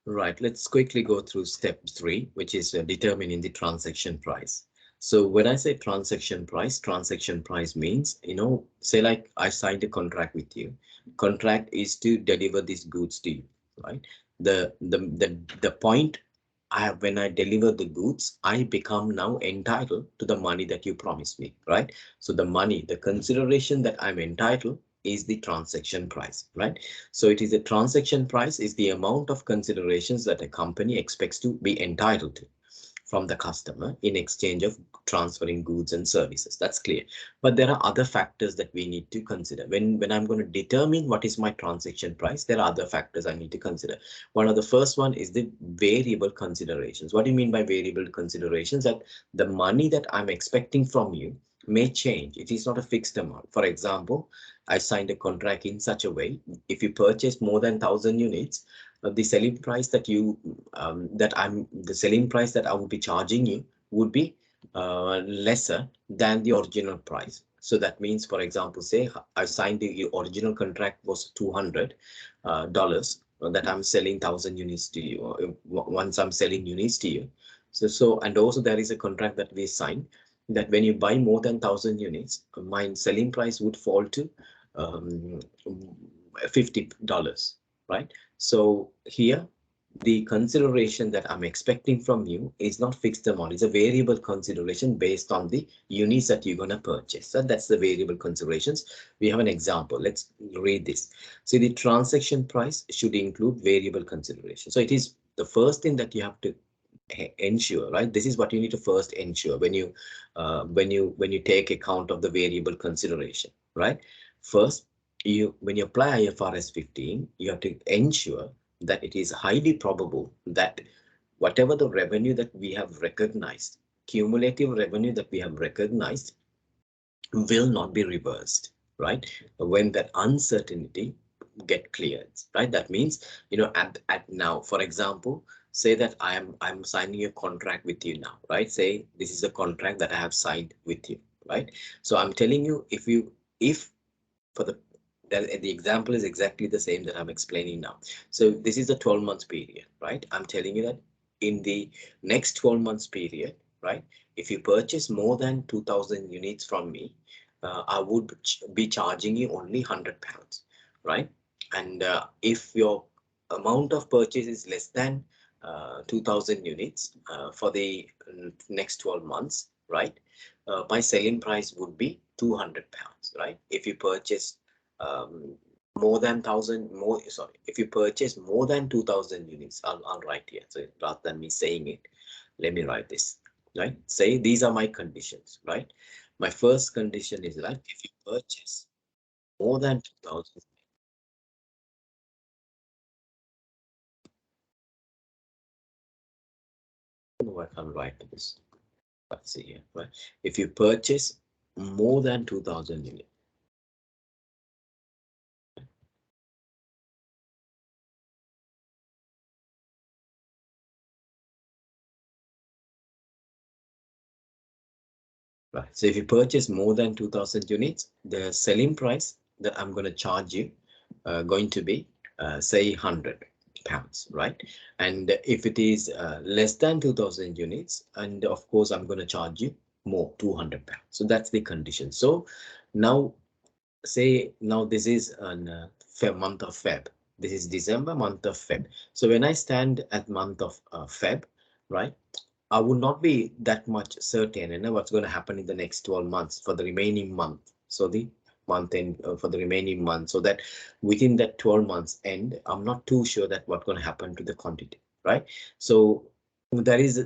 Right, let's quickly go through step 3, which is determining the transaction price. So when I say transaction price means, say like I signed a contract with you. Contract is to deliver these goods to you, right? The point when I deliver the goods, I become now entitled to the money that you promised me, right? So the money, the consideration that I'm entitled is the transaction price, right? So it is a transaction price is the amount of considerations that a company expects to be entitled to from the customer in exchange of transferring goods and services. That's clear. But there are other factors that we need to consider. When I'm going to determine what is my transaction price, there are other factors I need to consider. One of the first one is the variable considerations. What do you mean by variable considerations? That the money that I'm expecting from you may change. It is not a fixed amount. For example, I signed a contract in such a way, if you purchase more than 1,000 units, the selling price that the selling price that I would be charging you would be lesser than the original price. So that means, for example, say I signed the original contract was $200 that I'm selling 1,000 units to you. Once I'm selling units to you, and also there is a contract that we signed that when you buy more than 1,000 units, my selling price would fall to um, $50, right? So here, the consideration that I'm expecting from you is not fixed amount. It's a variable consideration based on the units that you're going to purchase. So that's the variable considerations. We have an example. Let's read this. See, the transaction price should include variable consideration. So it is the first thing that you have to ensure, right? This is what you need to first ensure when you take account of the variable consideration, right? First, when you apply IFRS 15, you have to ensure that it is highly probable that whatever the revenue that we have recognized, cumulative revenue that we have recognized, will not be reversed, right? When that uncertainty get cleared, right? That means, at now, for example, say that I'm signing a contract with you now, right? Say this is a contract that I have signed with you, right? So I'm telling you, if for the example is exactly the same that I'm explaining now. So this is a 12 months period, right? I'm telling you that in the next 12 months period, right? If you purchase more than 2,000 units from me, I would be charging you only £100, right? And if your amount of purchase is less than 2,000 units for the next 12 months, right? My selling price would be £200, right? If you purchase um, more than 1,000 more, sorry, if you purchase more than 2,000 units, I'll write here. So rather than me saying it, let me write this, right? Say these are my conditions, right? My first condition is that if you purchase more than 2,000, I can't write this. Let's see here, right? If you purchase more than 2,000 units, right? So if you purchase more than 2,000 units, the selling price that I'm going to charge you going to be say £100, right? And if it is less than 2,000 units, and of course I'm going to charge you more, £200. So that's the condition. So now say now this is an month of Feb. This is December, month of Feb. So when I stand at month of Feb, right? I would not be that much certain, what's going to happen in the next 12 months for the remaining month. So the month end for the remaining month, so that within that 12 months end, I'm not too sure that what's going to happen to the quantity, right? So there is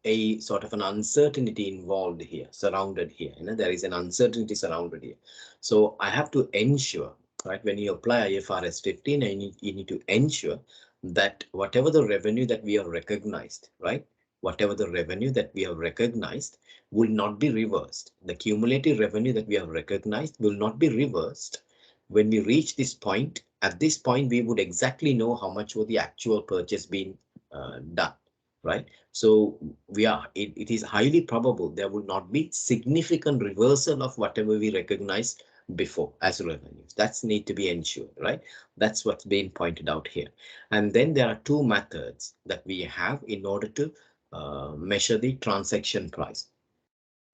a sort of an uncertainty involved here, surrounded here. There is an uncertainty surrounded here. So I have to ensure, right? When you apply IFRS 15, you need to ensure that whatever the revenue that we have recognized, right? Whatever the revenue that we have recognized will not be reversed. The cumulative revenue that we have recognized will not be reversed. When we reach this point, at this point, we would exactly know how much was the actual purchase being done, right? So it is highly probable there will not be significant reversal of whatever we recognize before as revenues. That's need to be ensured, right? That's what's being pointed out here. And then there are two methods that we have in order to measure the transaction price.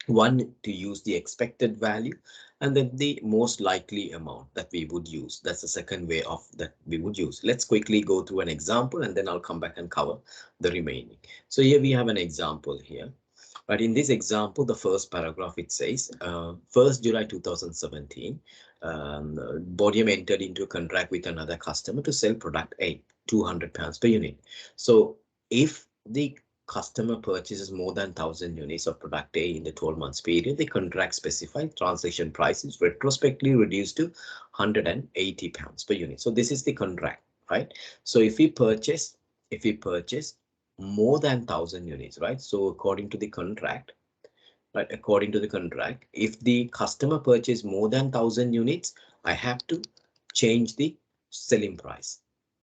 One, to use the expected value, and then the most likely amount that we would use. That's the second way of that we would use. Let's quickly go through an example and then I'll come back and cover the remaining. So here we have an example here. But in this example, the first paragraph, it says 1st July 2017, Bodium entered into a contract with another customer to sell product A, £200 per unit. So if the customer purchases more than 1,000 units of product A in the 12 months period, the contract specified transaction price is retrospectively reduced to £180 per unit. So this is the contract, right? So if we purchase more than 1,000 units, right? So according to the contract, right? According to the contract, if the customer purchase more than 1,000 units, I have to change the selling price.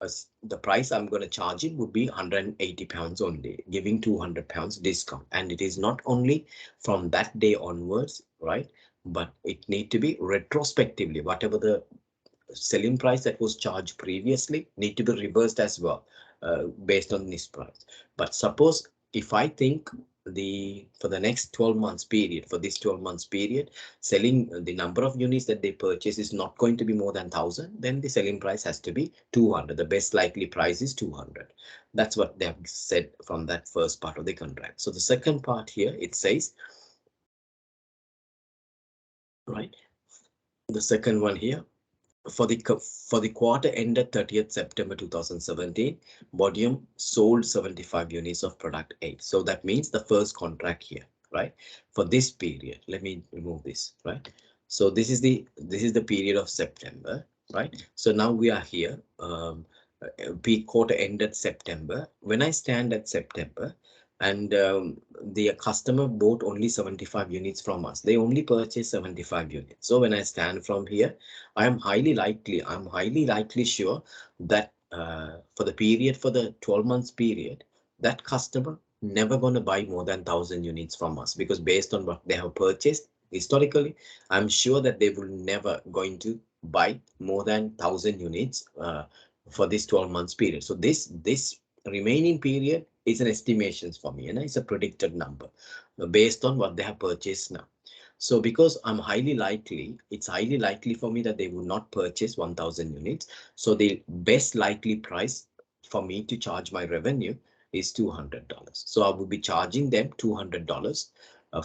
As the price I'm going to charge it would be £180 only, giving £200 discount. And it is not only from that day onwards, right? But it need to be retrospectively, whatever the selling price that was charged previously need to be reversed as well, based on this price. But suppose if I think for the next 12 months period, for this 12 months period, selling the number of units that they purchase is not going to be more than 1,000, then the selling price has to be 200. The best likely price is 200. That's what they have said from that first part of the contract. So the second part here, it says, right, the second one here, for the quarter ended 30th September 2017, Bodium sold 75 units of product A. So that means the first contract here, right? For this period, let me remove this, right? So this is the period of September, right? So now we are here. Peak quarter ended September. When I stand at September, and the customer bought only 75 units from us. They only purchased 75 units. So when I stand from here, I'm highly likely sure that for the 12 months period, that customer never going to buy more than 1,000 units from us, because based on what they have purchased historically, I'm sure that they will never going to buy more than 1,000 units for this 12 months period. So this remaining period is an estimations for me, and it's a predicted number based on what they have purchased now. So because it's highly likely for me that they will not purchase 1,000 units. So the best likely price for me to charge my revenue is $200. So I will be charging them $200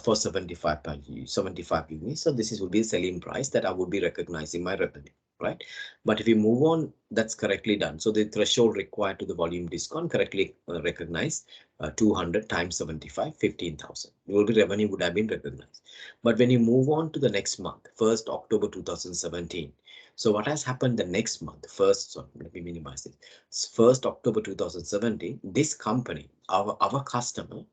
for 75 units. So this will be the selling price that I would be recognizing my revenue, right? But if you move on, that's correctly done. So the threshold required to the volume discount correctly recognized 200 times 75, 15,000. Will be revenue would have been recognized. But when you move on to the next month, 1st October 2017. So what has happened the next month? Let me minimize it. 1st October 2017, this company, our customer,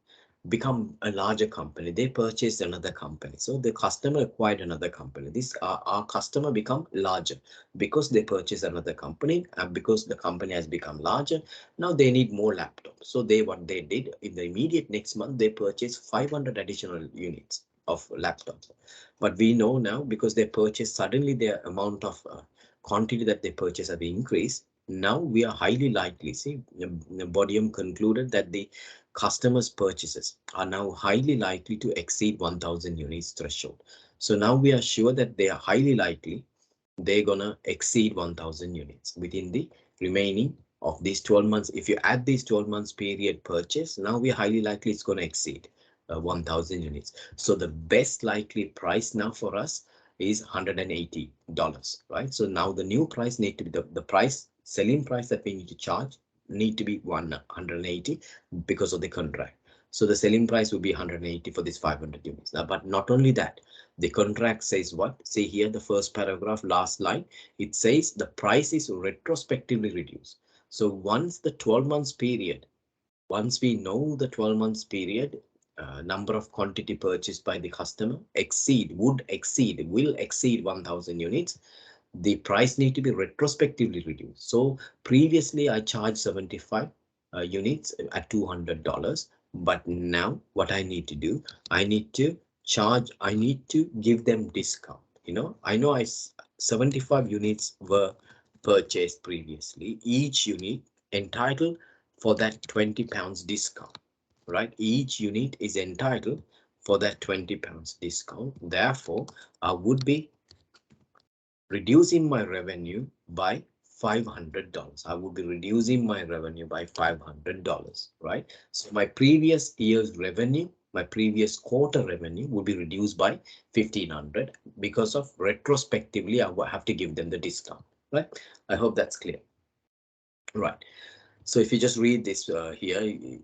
become a larger company. They purchased another company. So the customer acquired another company. This our customer become larger because they purchased another company, and because the company has become larger, now they need more laptops. So what they did in the immediate next month, they purchased 500 additional units of laptops. But we know now, because they purchased suddenly, their amount of quantity that they purchase have increased. Now we are highly likely, see, Bodium concluded that the customers' purchases are now highly likely to exceed 1,000 units threshold. So now we are sure that they are highly likely they're gonna exceed 1,000 units within the remaining of these 12 months. If you add these 12 months period purchase, now we're highly likely it's going to exceed 1,000 units. So the best likely price now for us is $180, right? So now the new price need to be the price, selling price that we need to charge need to be 180 because of the contract. So the selling price will be 180 for this 500 units. Now, but not only that, the contract says what? See here, the first paragraph, last line, it says the price is retrospectively reduced. So once the 12 months period, once we know the 12 months period, number of quantity purchased by the customer will exceed 1,000 units, the price need to be retrospectively reduced. So previously I charged 75 units at $200, but now what I need to do, I need to give them discount. You know, I know 75 units were purchased previously. Each unit entitled for that £20 discount, right? Each unit is entitled for that £20 discount. Therefore, I would be reducing my revenue by $500. I would be reducing my revenue by $500, right? So my previous year's revenue, my previous quarter revenue would be reduced by 1,500 because of retrospectively, I will have to give them the discount, right? I hope that's clear. Right. So if you just read this here,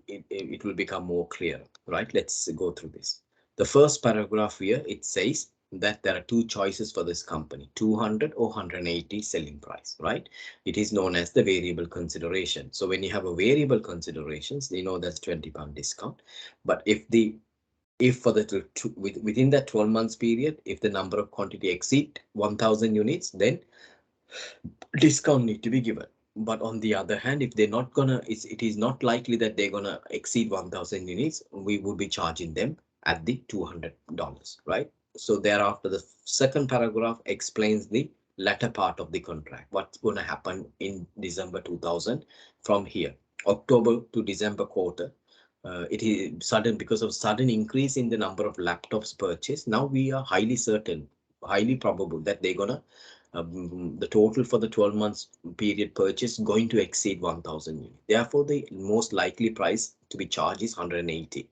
it will become more clear, right? Let's go through this. The first paragraph here, it says that there are two choices for this company, 200 or 180 selling price, right? It is known as the variable consideration. So when you have a variable considerations, you know that's £20 discount. But if for the within that 12 months period, if the number of quantity exceed 1,000 units, then discount need to be given. But on the other hand, if they're not gonna, it is not likely that they're gonna exceed 1,000 units, we would be charging them at the $200, right? So thereafter, the second paragraph explains the latter part of the contract, what's going to happen in December 2000 from here, October to December quarter. It is sudden because of sudden increase in the number of laptops purchased. Now we are highly certain, highly probable that they're gonna the total for the 12 months period purchase going to exceed 1,000 units. Therefore, the most likely price to be charged is 180.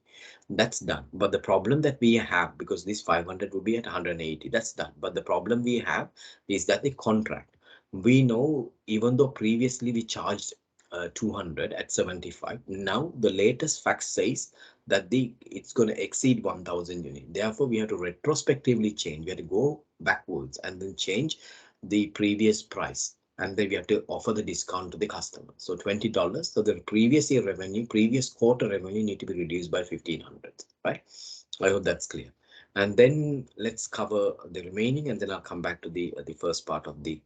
That's done. But the problem that we have, because this 500 will be at 180, that's done. But the problem we have is that the contract, we know, even though previously we charged 200 at 75, now the latest fact says that it's going to exceed 1,000 units. Therefore, we have to retrospectively change. We have to go backwards and then change the previous price, and then we have to offer the discount to the customer. So $20. So the previous year revenue, previous quarter revenue need to be reduced by 1,500, right? I hope that's clear. And then let's cover the remaining, and then I'll come back to the first part of the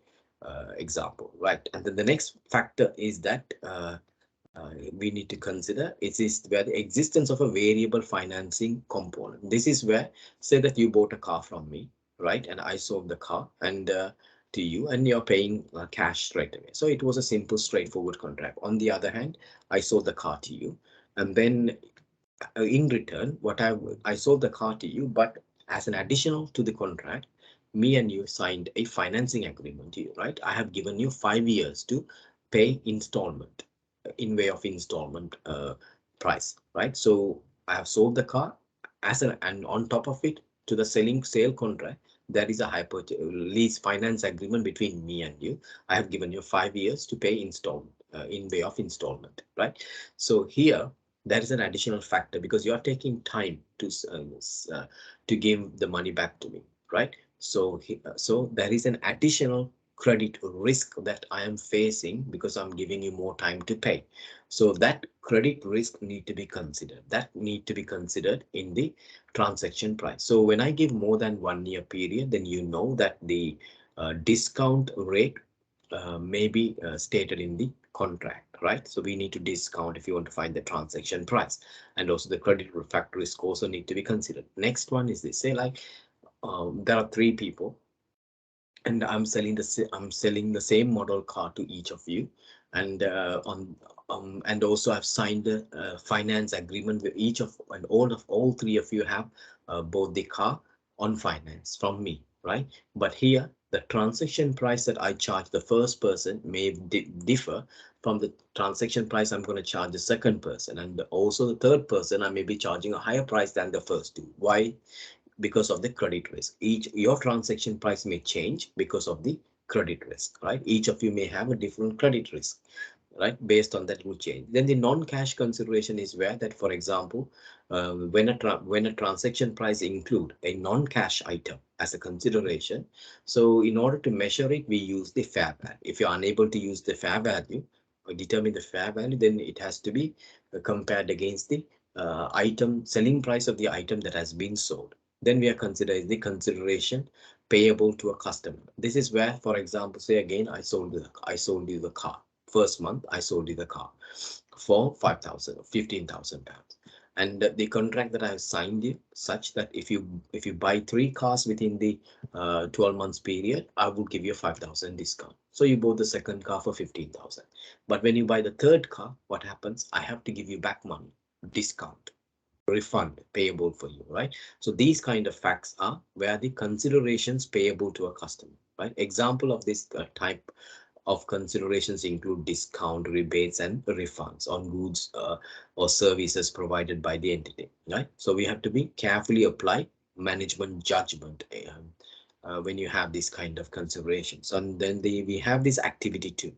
example, right? And then the next factor is that we need to consider is where the existence of a variable financing component. This is where, say that you bought a car from me, right? And I sold the car and to you, and you're paying cash straight away. So it was a simple, straightforward contract. On the other hand, I sold the car to you, and then in return, I sold the car to you, but as an additional to the contract, me and you signed a financing agreement to you, right? I have given you 5 years to pay installment in way of installment price, right? So I have sold the car and on top of it, to the sale contract, there is a lease finance agreement between me and you. I have given you 5 years to pay installment in way of installment, right? So here there is an additional factor because you are taking time to give the money back to me, right? So so there is an additional credit risk that I am facing because I'm giving you more time to pay. So that credit risk need to be considered. That need to be considered in the transaction price. So when I give more than 1 year period, then you know that the discount rate may be stated in the contract, right? So we need to discount if you want to find the transaction price, and also the credit factor risk also need to be considered. Next one is this, say like there are three people and I'm selling the same model car to each of you, and and also I've signed a finance agreement with each of and all three of you have bought the car on finance from me, right? But here the transaction price that I charge the first person may differ from the transaction price I'm going to charge the second person, and also the third person I may be charging a higher price than the first two. Why? Because of the credit risk. Your transaction price may change because of the credit risk, right? Each of you may have a different credit risk, right? Based on that will change. Then the non-cash consideration is where that, for example, when a transaction price include a non-cash item as a consideration, so in order to measure it, we use the fair value. If you're unable to use the fair value or determine the fair value, then it has to be compared against the item selling price of the item that has been sold. Then we are considering the consideration payable to a customer. This is where, for example, say again, I sold you the car. First month, I sold you the car for 5,000 or 15,000 pounds. And the contract that I have signed you such that if you buy 3 cars within the 12 months period, I would give you a 5,000 discount. So you bought the second car for 15,000. But when you buy the third car, what happens? I have to give you back money, discount, refund payable for you, right? So these kind of facts are where the considerations payable to a customer, right? Example of this type of considerations include discount, rebates, and refunds on goods or services provided by the entity, right? So we have to be carefully apply management judgment when you have this kind of considerations. And then we have this activity two,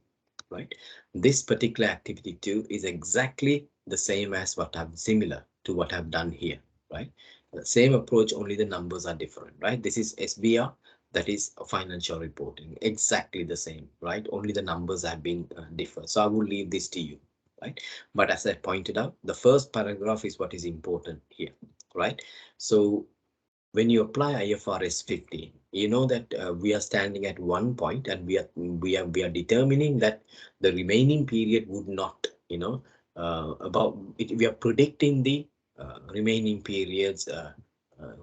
right? This particular activity two is exactly the same as what I've similar to what I've done here, right? The same approach, only the numbers are different, right? This is SBR, that is financial reporting, exactly the same, right? Only the numbers have been different. So I will leave this to you, right? But as I pointed out, the first paragraph is what is important here, right? So when you apply IFRS 15, you know that we are standing at one point, and we are determining that the remaining period would not, about it, we are predicting the remaining periods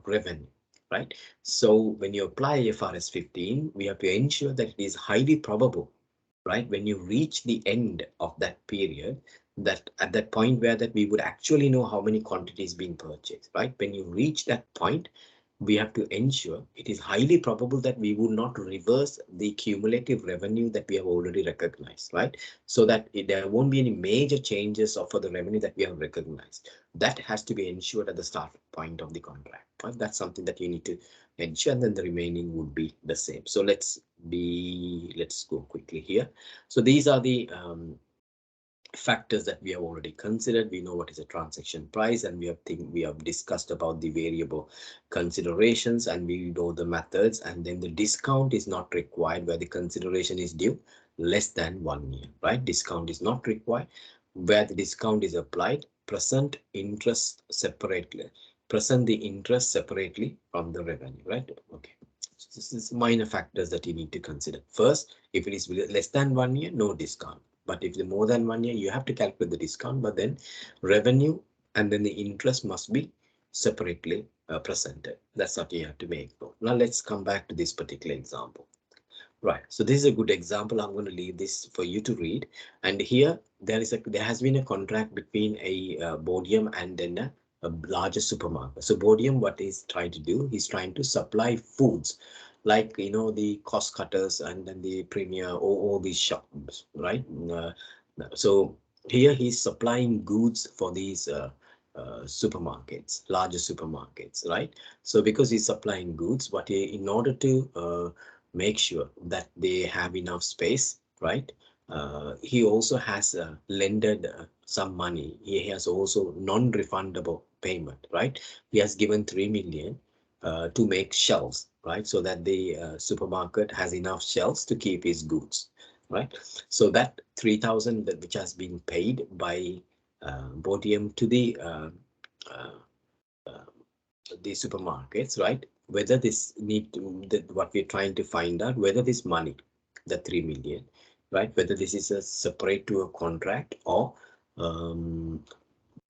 revenue, right? So when you apply IFRS 15, we have to ensure that it is highly probable, right? When you reach the end of that period, that at that point where that we would actually know how many quantities being purchased, right? When you reach that point, we have to ensure it is highly probable that we will not reverse the cumulative revenue that we have already recognized, right? So that there won't be any major changes for the revenue that we have recognized. That has to be ensured at the start point of the contract, right? That's something that you need to ensure, and then the remaining would be the same. So let's go quickly here. So these are the factors that we have already considered. We know what is a transaction price, and we have discussed about the variable considerations, and we know the methods. And then the discount is not required where the consideration is due less than 1 year, right? Discount is not required where the discount is applied. Present the interest separately from the revenue, right? Okay, so this is minor factors that you need to consider. First, if it is less than 1 year, no discount. But if it's more than 1 year, you have to calculate the discount, but then revenue and then the interest must be separately presented. That's what you have to make. Now let's come back to this particular example. Right, so this is a good example. I'm going to leave this for you to read. And here there has been a contract between a Bodium and then a larger supermarket. So Bodium, what he's trying to do, he's trying to supply foods like, the cost cutters and then the Premier, or all these shops, right? So here he's supplying goods for these supermarkets, larger supermarkets, right? So because he's supplying goods, in order to make sure that they have enough space, right? He also has lended some money. He has also non-refundable payment, right? He has given 3 million to make shelves, right? So that the supermarket has enough shelves to keep his goods, right? So that 3,000 which has been paid by Bodium to uh, the supermarkets, right? Whether this what we're trying to find out, whether this money, the 3 million, right? Whether this is a separate to a contract, um,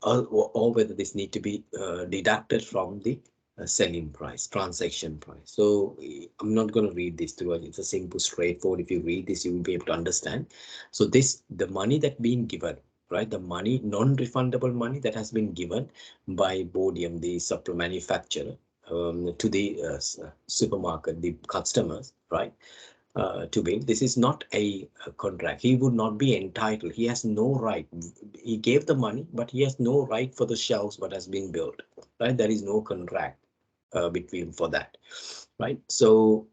or whether this need to be deducted from the selling price, transaction price. So I'm not going to read this through. It's a simple, straightforward. If you read this, you will be able to understand. So the money that being given, right? The money, non-refundable money that has been given by Bodium, the supply manufacturer, to the supermarket, the customers, right? To build. This is not a contract. He would not be entitled. He has no right. He gave the money, but he has no right for the shelves what has been built, right? There is no contract between for that, right? So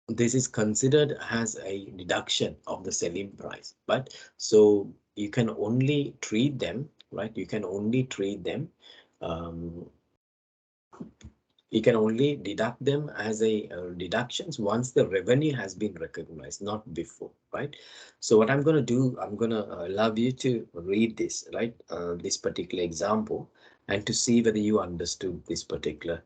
this is considered as a deduction of the selling price, but so you can only treat them, right? You can only treat them um, you can only deduct them as a deductions once the revenue has been recognized, not before, right? So what I'm going to do, I'm going to allow you to read this, right? This particular example, and to see whether you understood this particular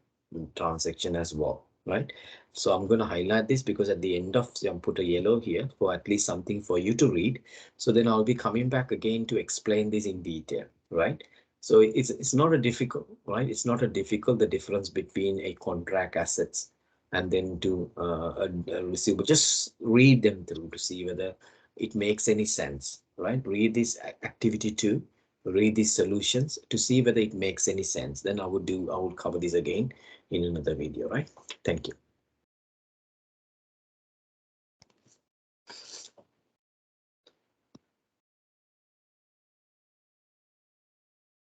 transaction as well, right? So I'm going to highlight this because at the end of, I'll put a yellow here for at least something for you to read. So then I'll be coming back again to explain this in detail, right? So it's not a difficult, right? It's not a difficult, the difference between a contract assets and then to a receivable. Just read them through to see whether it makes any sense, right? Read this activity 2, read these solutions to see whether it makes any sense. Then I would cover this again in another video, right? Thank you.